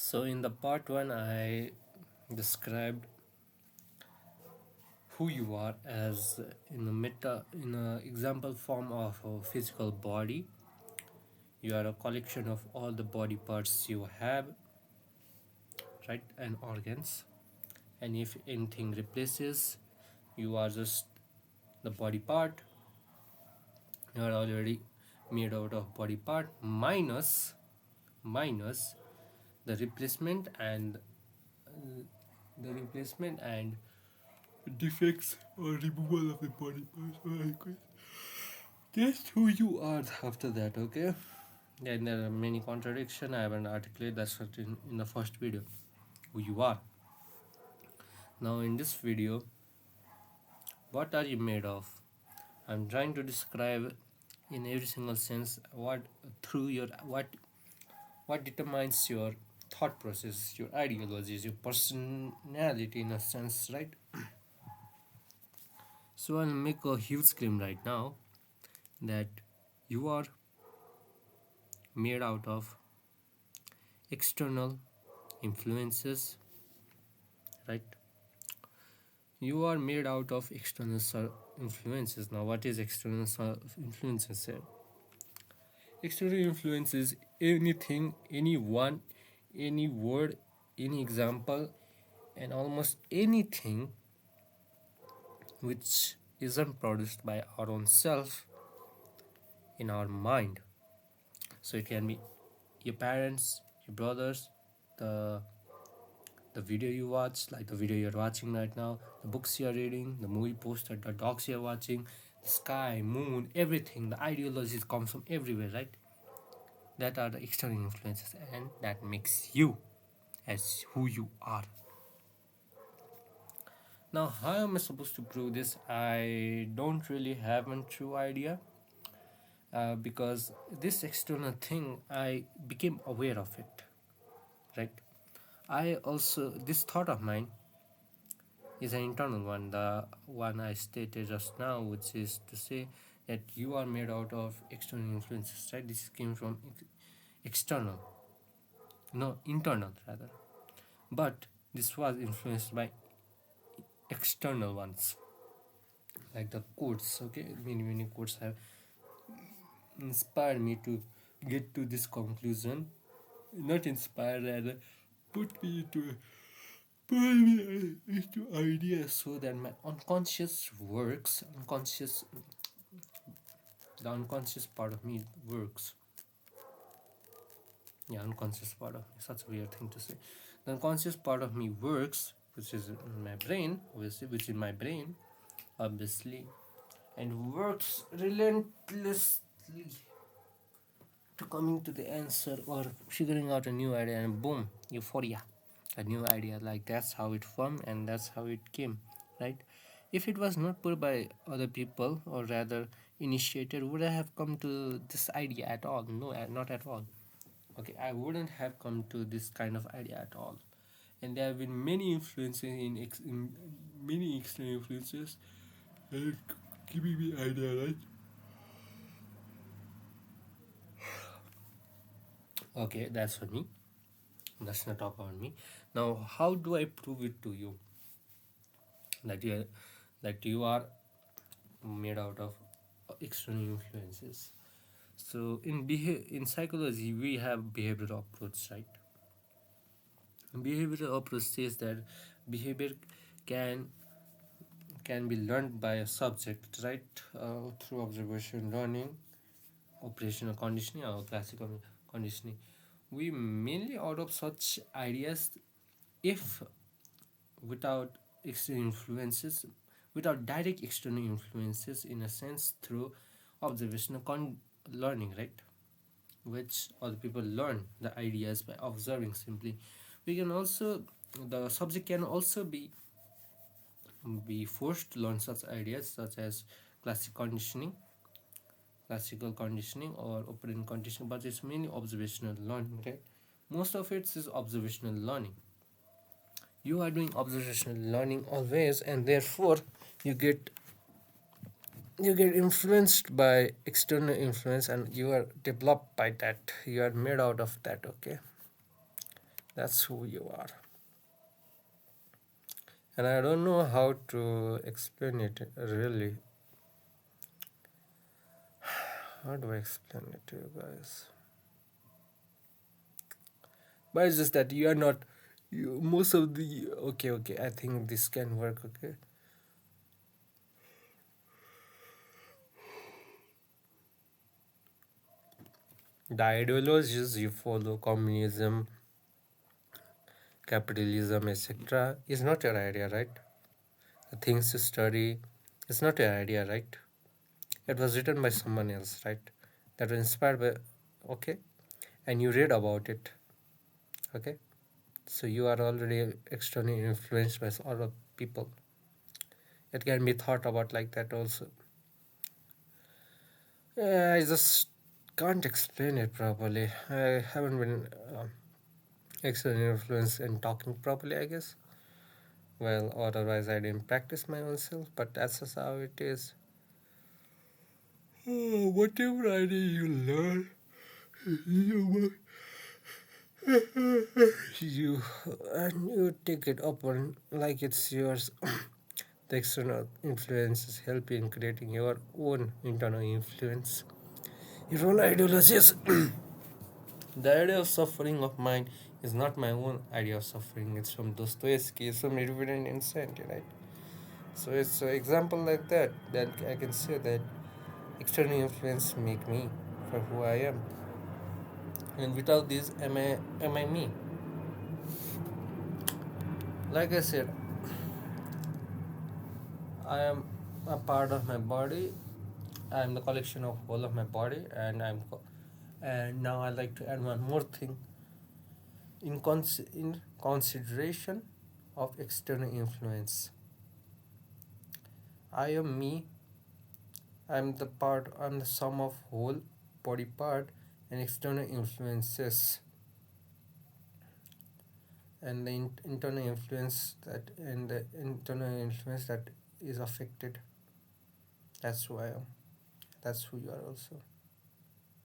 So in the part 1 I described who you are as in a example form of a physical body. You are a collection of all the body parts you have, right, and organs. And if anything replaces, you are just the body part. You are already made out of body part minus the replacement and defects or removal of the body parts. Guess who you are after that, okay? And there are many contradictions. I haven't articulated that in the first video. Who you are. Now in this video, what are you made of? I'm trying to describe in every single sense what determines your thought process, your ideologies, your personality in a sense, right? So I'll make a huge claim right now that you are made out of external influences, right? You are made out of external influences. Now what is external influences here? External influence is anything, anyone, any word, any example, and almost anything which isn't produced by our own self in our mind. So it can be your parents, your brothers, the the video you watch, like the video you're watching right now, the books you're reading, the movie poster, the dogs you're watching, the sky, moon, everything, the ideologies comes from everywhere, right? That are the external influences, and that makes you as who you are. Now, how am I supposed to prove this? I don't really have a true idea, because this external thing, I became aware of it, right? I also, this thought of mine is an internal one, the one I stated just now, which is to say that you are made out of external influences, right? This came from external, no, internal rather. But this was influenced by external ones, like the quotes, okay? Many quotes have inspired me to get to this conclusion. Not inspired, rather put me into ideas so that my unconscious works, the unconscious part of me works. Yeah, unconscious part of me, such a weird thing to say. The unconscious part of me works, which is in my brain, obviously, and works relentlessly to coming to the answer or figuring out a new idea, and boom, euphoria, a new idea. Like that's how it formed and that's how it came, right? If it was not put by other people, or rather initiated, would I have come to this idea at all? No, not at all. Okay, I wouldn't have come to this kind of idea at all. And there have been many influences in many external influences giving me idea, right? Okay, that's for me. Let's not talk about me. Now, how do I prove it to you that you are made out of external influences? So in psychology, we have behavioral approach, right? Behavioral approach says that behavior can can be learned by a subject, right? Through observation, learning, operational conditioning, or classical conditioning. We mainly out of such ideas, if without external influences, without direct external influences, in a sense, through observational learning, right? Which other people learn the ideas by observing simply. We can also, the subject can also be forced to learn such ideas, such as classic conditioning classical conditioning or operant conditioning, but it's mainly observational learning, right? Most of it is observational learning. You are doing observational learning always, and therefore you get you get influenced by external influence, and you are developed by that. You are made out of that, okay? That's who you are. And I don't know how to explain it really. How do I explain it to you guys? But it's just that you are not. You, most of the. Okay, okay. I think this can work, okay? The ideologies you follow, communism, capitalism, etc., is not your idea, right? The things you study is not your idea, right? It was written by someone else, right? That was inspired by, okay? And you read about it, okay? So you are already externally influenced by other people. It can be thought about like that also. I just can't explain it properly. I haven't been externally influenced in talking properly, I guess. Well, otherwise I didn't practice my own self, but that's just how it is. Whatever idea you learn, you you and you take it upon like it's yours. The external influences help you in creating your own internal influence, your own ideologies. The idea of suffering of mine is not my own idea of suffering. It's from Dostoevsky, it's from Irving Insanity, right? So it's an example like that. Then I can say that external influence make me for who I am, and without this, am I me? Like I said, I am a part of my body. I am the collection of whole of my body, and and now I like to add one more thing in consideration of external influence. I am me. I'm the part. I'm the sum of whole body part and external influences, and the internal influence that is affected. That's who I am. That's who you are also.